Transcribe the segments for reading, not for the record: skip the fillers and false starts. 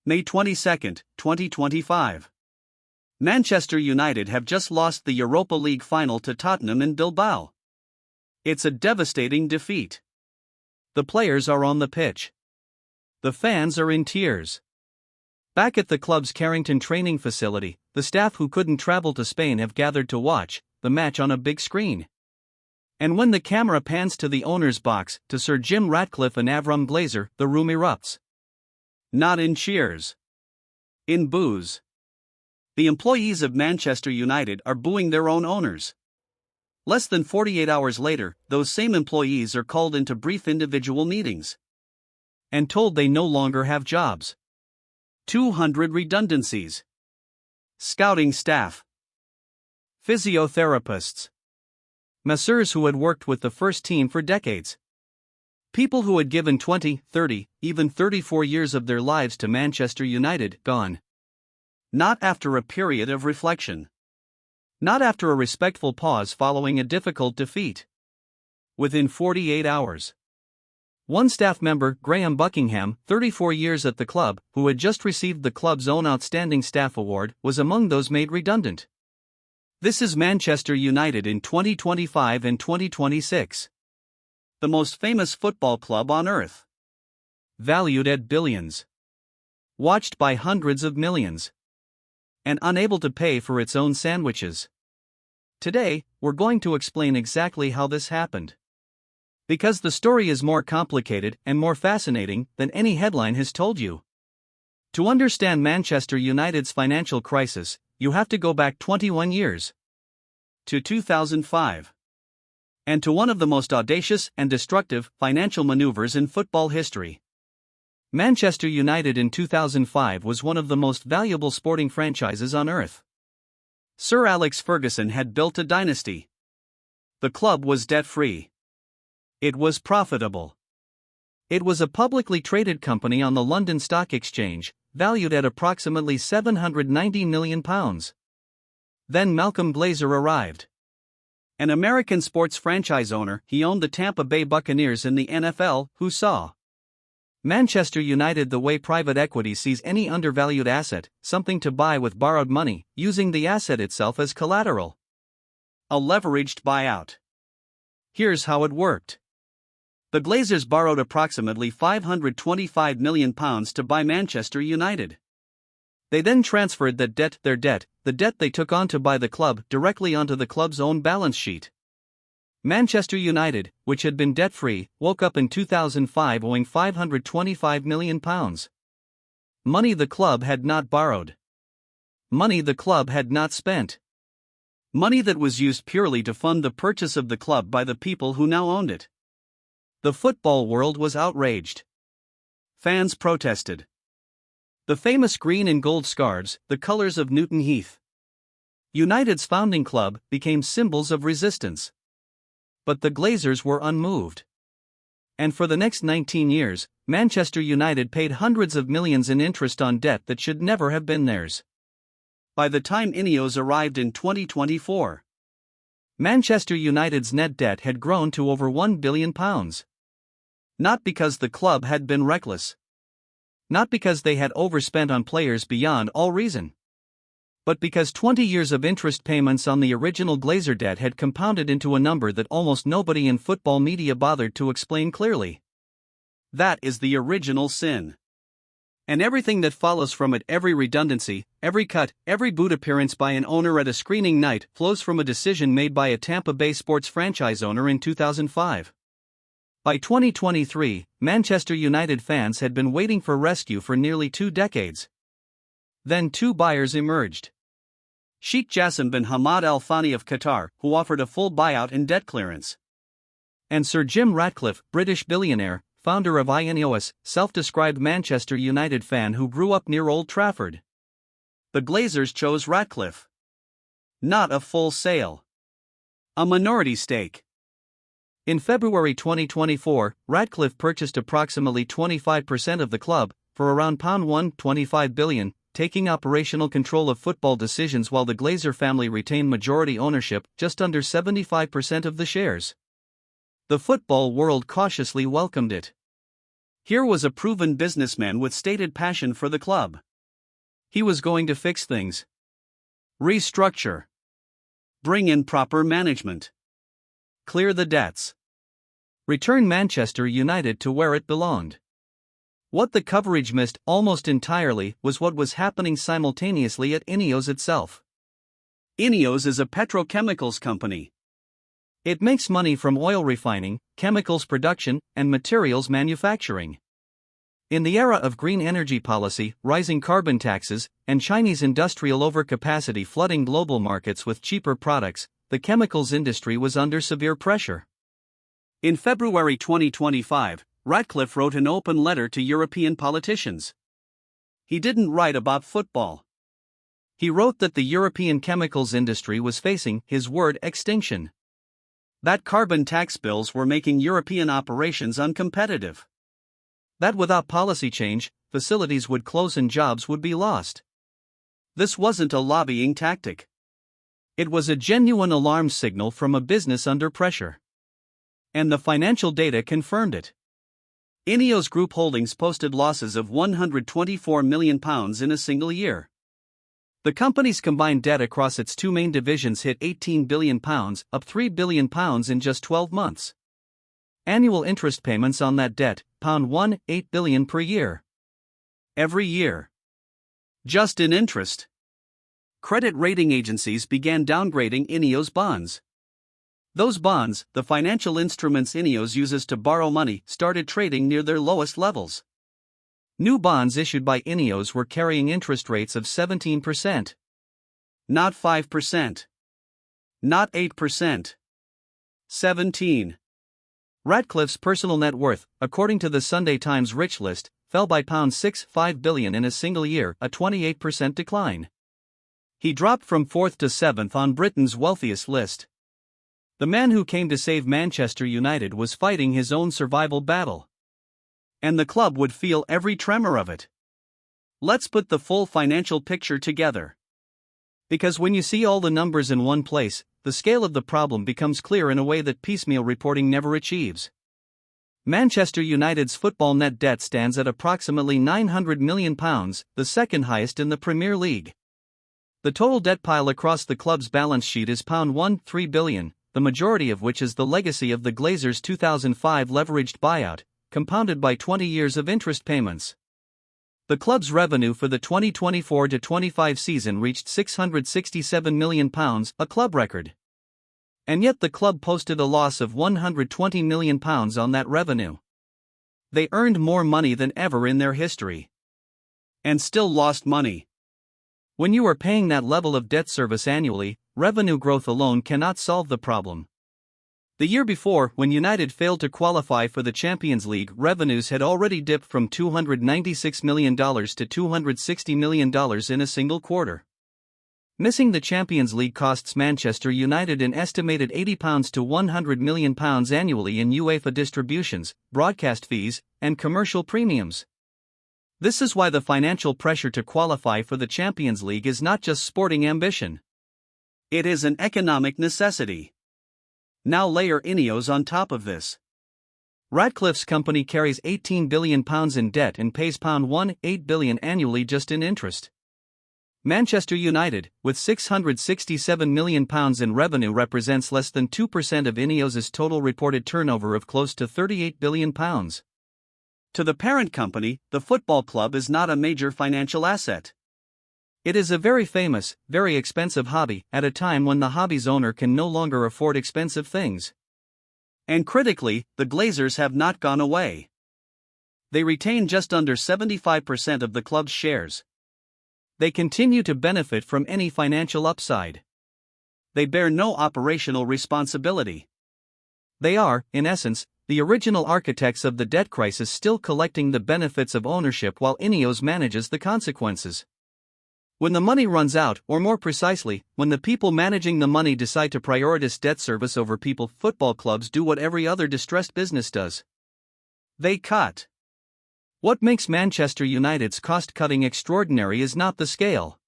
May 22, 2025. Manchester United have just lost the Europa League final to Tottenham in Bilbao. It's a devastating defeat. The players are on the pitch. The fans are in tears. Back at the club's Carrington training facility, the staff who couldn't travel to Spain have gathered to watch the match on a big screen. And when the camera pans to the owner's box, to Sir Jim Ratcliffe and Avram Glazer, the room erupts. Not in cheers. In boos. The employees of Manchester United are booing their own owners. Less than 48 hours later, those same employees are called into brief individual meetings and told they no longer have jobs. 200 redundancies. Scouting staff. Physiotherapists. Masseurs who had worked with the first team for decades. People who had given 20, 30, even 34 years of their lives to Manchester United, gone. Not after a period of reflection. Not after a respectful pause following a difficult defeat. Within 48 hours. One staff member, Graham Buckingham, 34 years at the club, who had just received the club's own Outstanding Staff Award, was among those made redundant. This is Manchester United in 2025 and 2026. The most famous football club on earth. Valued at billions. Watched by hundreds of millions. And unable to pay for its own sandwiches. Today, we're going to explain exactly how this happened. Because the story is more complicated and more fascinating than any headline has told you. To understand Manchester United's financial crisis, you have to go back 21 years. To 2005. And to one of the most audacious and destructive financial maneuvers in football history. Manchester United in 2005 was one of the most valuable sporting franchises on earth. Sir Alex Ferguson had built a dynasty. The club was debt-free. It was profitable. It was a publicly traded company on the London Stock Exchange, valued at approximately £790 million. Then Malcolm Glazer arrived. An American sports franchise owner, he owned the Tampa Bay Buccaneers in the NFL, who saw Manchester United the way private equity sees any undervalued asset, something to buy with borrowed money, using the asset itself as collateral. A leveraged buyout. Here's how it worked. The Glazers borrowed approximately £525 million to buy Manchester United. They then transferred the debt they took on to buy the club, directly onto the club's own balance sheet. Manchester United, which had been debt-free, woke up in 2005 owing £525 million. Money the club had not borrowed. Money the club had not spent. Money that was used purely to fund the purchase of the club by the people who now owned it. The football world was outraged. Fans protested. The famous green and gold scarves, the colours of Newton Heath, United's founding club, became symbols of resistance. But the Glazers were unmoved. And for the next 19 years, Manchester United paid hundreds of millions in interest on debt that should never have been theirs. By the time INEOS arrived in 2024, Manchester United's net debt had grown to over £1 billion. Not because the club had been reckless. Not because they had overspent on players beyond all reason. But because 20 years of interest payments on the original Glazer debt had compounded into a number that almost nobody in football media bothered to explain clearly. That is the original sin. And everything that follows from it, every redundancy, every cut, every boot appearance by an owner at a screening night, flows from a decision made by a Tampa Bay sports franchise owner in 2005. By 2023, Manchester United fans had been waiting for rescue for nearly 2 decades. Then 2 buyers emerged. Sheikh Jassim bin Hamad Al Thani of Qatar, who offered a full buyout and debt clearance. And Sir Jim Ratcliffe, British billionaire, founder of INEOS, self-described Manchester United fan who grew up near Old Trafford. The Glazers chose Ratcliffe. Not a full sale. A minority stake. In February 2024, Ratcliffe purchased approximately 25% of the club, for around £125 billion, taking operational control of football decisions while the Glazer family retained majority ownership, just under 75% of the shares. The football world cautiously welcomed it. Here was a proven businessman with stated passion for the club. He was going to fix things. Restructure. Bring in proper management. Clear the debts. Return Manchester United to where it belonged. What the coverage missed almost entirely was what was happening simultaneously at INEOS itself. INEOS is a petrochemicals company. It makes money from oil refining, chemicals production, and materials manufacturing. In the era of green energy policy, rising carbon taxes, and Chinese industrial overcapacity flooding global markets with cheaper products, the chemicals industry was under severe pressure. In February 2025, Ratcliffe wrote an open letter to European politicians. He didn't write about football. He wrote that the European chemicals industry was facing, his word, extinction. That carbon tax bills were making European operations uncompetitive. That without policy change, facilities would close and jobs would be lost. This wasn't a lobbying tactic. It was a genuine alarm signal from a business under pressure. And the financial data confirmed it. INEOS Group Holdings posted losses of £124 million in a single year. The company's combined debt across its two main divisions hit £18 billion, up £3 billion in just 12 months. Annual interest payments on that debt, £8 billion per year. Every year. Just in interest. Credit rating agencies began downgrading INEOS bonds. Those bonds, the financial instruments INEOS uses to borrow money, started trading near their lowest levels. New bonds issued by INEOS were carrying interest rates of 17%. Not 5%. Not 8%. 17%. Ratcliffe's personal net worth, according to the Sunday Times Rich List, fell by £6.5 billion in a single year, a 28% decline. He dropped from 4th to 7th on Britain's wealthiest list. The man who came to save Manchester United was fighting his own survival battle. And the club would feel every tremor of it. Let's put the full financial picture together. Because when you see all the numbers in one place, the scale of the problem becomes clear in a way that piecemeal reporting never achieves. Manchester United's football net debt stands at approximately £900 million, the second highest in the Premier League. The total debt pile across the club's balance sheet is £13 billion, the majority of which is the legacy of the Glazers' 2005 leveraged buyout, compounded by 20 years of interest payments. The club's revenue for the 2024-25 season reached £667 million, a club record. And yet the club posted a loss of £120 million on that revenue. They earned more money than ever in their history. And still lost money. When you are paying that level of debt service annually, revenue growth alone cannot solve the problem. The year before, when United failed to qualify for the Champions League, revenues had already dipped from $296 million to $260 million in a single quarter. Missing the Champions League costs Manchester United an estimated £80 to £100 million annually in UEFA distributions, broadcast fees, and commercial premiums. This is why the financial pressure to qualify for the Champions League is not just sporting ambition. It is an economic necessity. Now layer INEOS on top of this. Ratcliffe's company carries £18 billion in debt and pays £8 billion annually just in interest. Manchester United, with £667 million in revenue, represents less than 2% of INEOS's total reported turnover of close to £38 billion. To the parent company, the football club is not a major financial asset. It is a very famous, very expensive hobby, at a time when the hobby's owner can no longer afford expensive things. And critically, the Glazers have not gone away. They retain just under 75% of the club's shares. They continue to benefit from any financial upside. They bear no operational responsibility. They are, in essence, the original architects of the debt crisis, still collecting the benefits of ownership while INEOS manages the consequences. When the money runs out, or more precisely, when the people managing the money decide to prioritize debt service over people, football clubs do what every other distressed business does. They cut. What makes Manchester United's cost-cutting extraordinary is not the scale.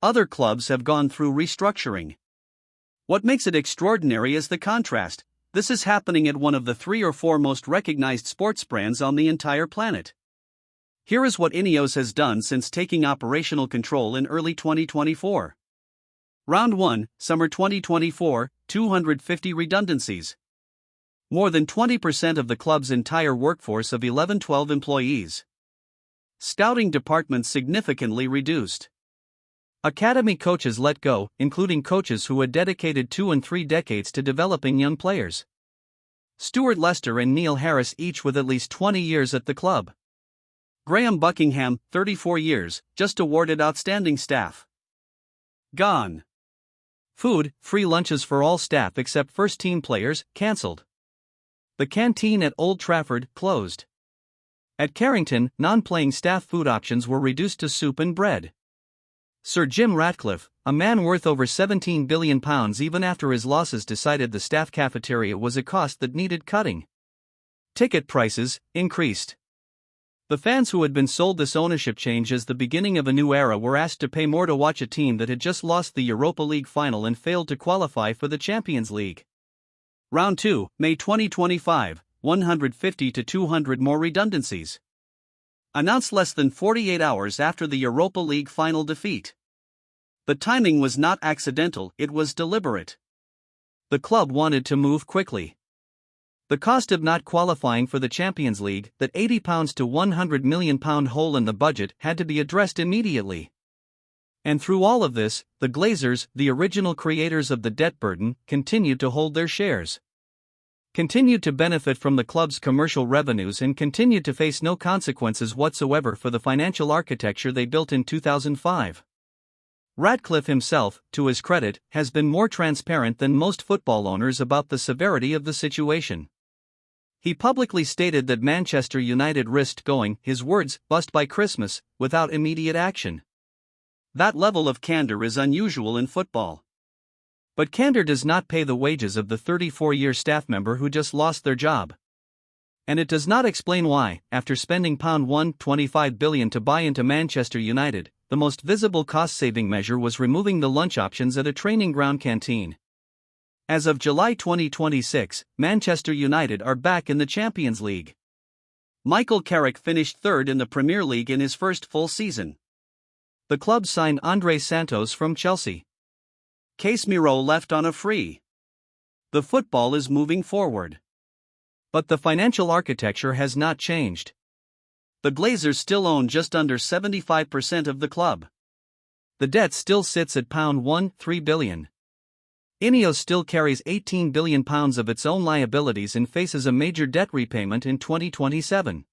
Other clubs have gone through restructuring. What makes it extraordinary is the contrast. This is happening at one of the 3 or 4 most recognized sports brands on the entire planet. Here is what INEOS has done since taking operational control in early 2024. Round 1, Summer 2024, 250 redundancies. More than 20% of the club's entire workforce of 11-12 employees. Scouting department significantly reduced. Academy coaches let go, including coaches who had dedicated 2 and 3 decades to developing young players. Stuart Lester and Neil Harris, each with at least 20 years at the club. Graham Buckingham, 34 years, just awarded Outstanding Staff. Gone. Food, free lunches for all staff except first-team players, cancelled. The canteen at Old Trafford, closed. At Carrington, non-playing staff food options were reduced to soup and bread. Sir Jim Ratcliffe, a man worth over £17 billion even after his losses, decided the staff cafeteria was a cost that needed cutting. Ticket prices increased. The fans who had been sold this ownership change as the beginning of a new era were asked to pay more to watch a team that had just lost the Europa League final and failed to qualify for the Champions League. Round 2, May 2025, 150 to 200 more redundancies. Announced less than 48 hours after the Europa League final defeat. The timing was not accidental, it was deliberate. The club wanted to move quickly. The cost of not qualifying for the Champions League, that £80 to £100 million hole in the budget, had to be addressed immediately. And through all of this, the Glazers, the original creators of the debt burden, continued to hold their shares. Continued to benefit from the club's commercial revenues and continued to face no consequences whatsoever for the financial architecture they built in 2005. Ratcliffe himself, to his credit, has been more transparent than most football owners about the severity of the situation. He publicly stated that Manchester United risked going, his words, bust by Christmas, without immediate action. That level of candor is unusual in football. But candor does not pay the wages of the 34-year staff member who just lost their job. And it does not explain why, after spending £125 billion to buy into Manchester United, the most visible cost-saving measure was removing the lunch options at a training ground canteen. As of July 2026, Manchester United are back in the Champions League. Michael Carrick finished third in the Premier League in his first full season. The club signed André Santos from Chelsea. Casemiro left on a free. The football is moving forward. But the financial architecture has not changed. The Glazers still own just under 75% of the club. The debt still sits at £13 billion. INEOS still carries £18 billion of its own liabilities and faces a major debt repayment in 2027.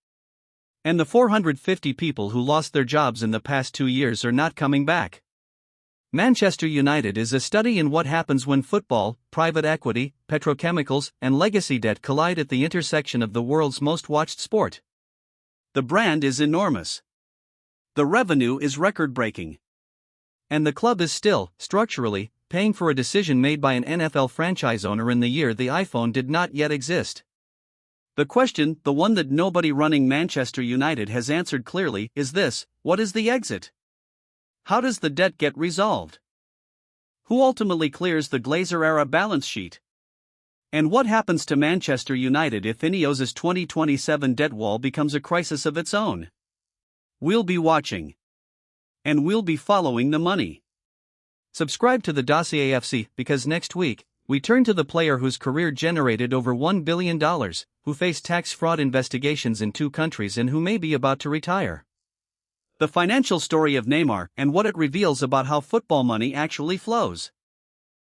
And the 450 people who lost their jobs in the past 2 years are not coming back. Manchester United is a study in what happens when football, private equity, petrochemicals, and legacy debt collide at the intersection of the world's most watched sport. The brand is enormous. The revenue is record-breaking. And the club is still, structurally, paying for a decision made by an NFL franchise owner in the year the iPhone did not yet exist. The question, the one that nobody running Manchester United has answered clearly, is this: what is the exit? How does the debt get resolved? Who ultimately clears the Glazer-era balance sheet? And what happens to Manchester United if INEOS's 2027 debt wall becomes a crisis of its own? We'll be watching. And we'll be following the money. Subscribe to the Dossier FC, because next week, we turn to the player whose career generated over $1 billion, who faced tax fraud investigations in 2 countries and who may be about to retire. The financial story of Neymar and what it reveals about how football money actually flows.